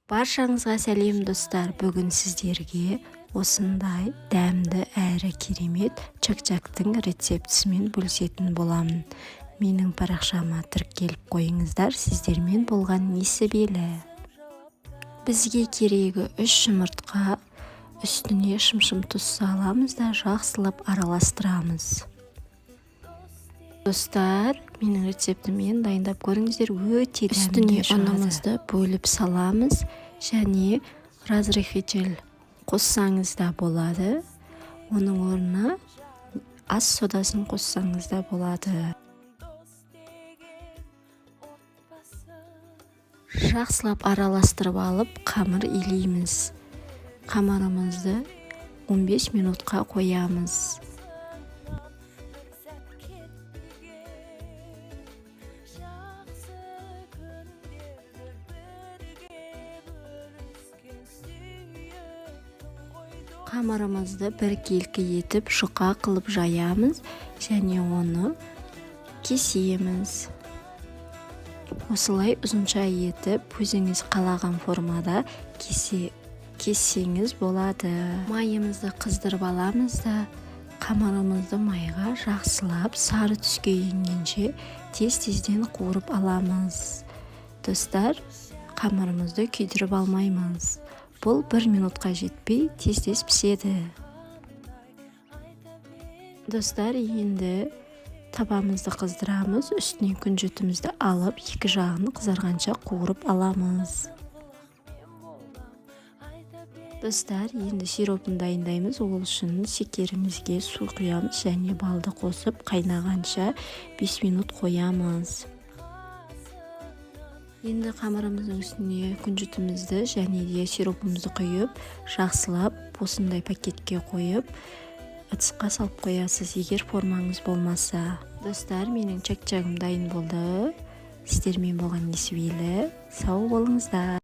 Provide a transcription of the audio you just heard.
Баршаңызға сәлем достар. Бүгін сіздерге осындай дәмді әрі керемет чак-чактың рецептісімен бөлісетін боламын. Менің парақшама тіркеліп қойыңыздар, сіздермен болған несібелі. Бізге керегі 3 жұмыртқа, үстіне шым-шым тұз саламыз да жақсылап араластырамыз. Достар, менің рецептіммен дайындап көріңіздер, өте дәмді. Үстіне ұнымызды бөліп саламыз, және разрыхитель қоссаңыз да болады. Оның орнына ас содасын қоссаңыз да болады. Жақсылап араластырып алып, қамыр илейміз. Қамырымызды 15 минутқа қоямыз. Қамырымызды біркелкі етіп жұқа қылып жаямыз, және оны кесеміз. Осылай ұзынша етіп, өзіңіз қалаған формада кессеңіз болады. Майымызды қыздырып аламыз да, қамырымызды майға жақсылап сары түске енгенше тез-тезден қуырып аламыз. Достар, қамырымызды күйдіріп алмаймыз. Бұл 1 минутқа жетпей тез-тез піседі. Достар, енді табамызды қыздырамыз, үстіне күнжітімізді алып, екі жағын қызарғанша қуырып аламыз. Достар, енді сиропын дайындаймыз. Ол үшін шекерімізге су құямыз және балды қосып қайнағанша 5 минут қоямыз. Енді қамырымыздың үстіне күнжітімізді және де сиропымызды құйып, жақсылап осындай пакетке қойып, ыдысқа салып қоясыз, егер формаңыз болмаса. Достар, менің чак-чагым дайын болды. Сіздермен болған несібелі. Сау болыңыздар.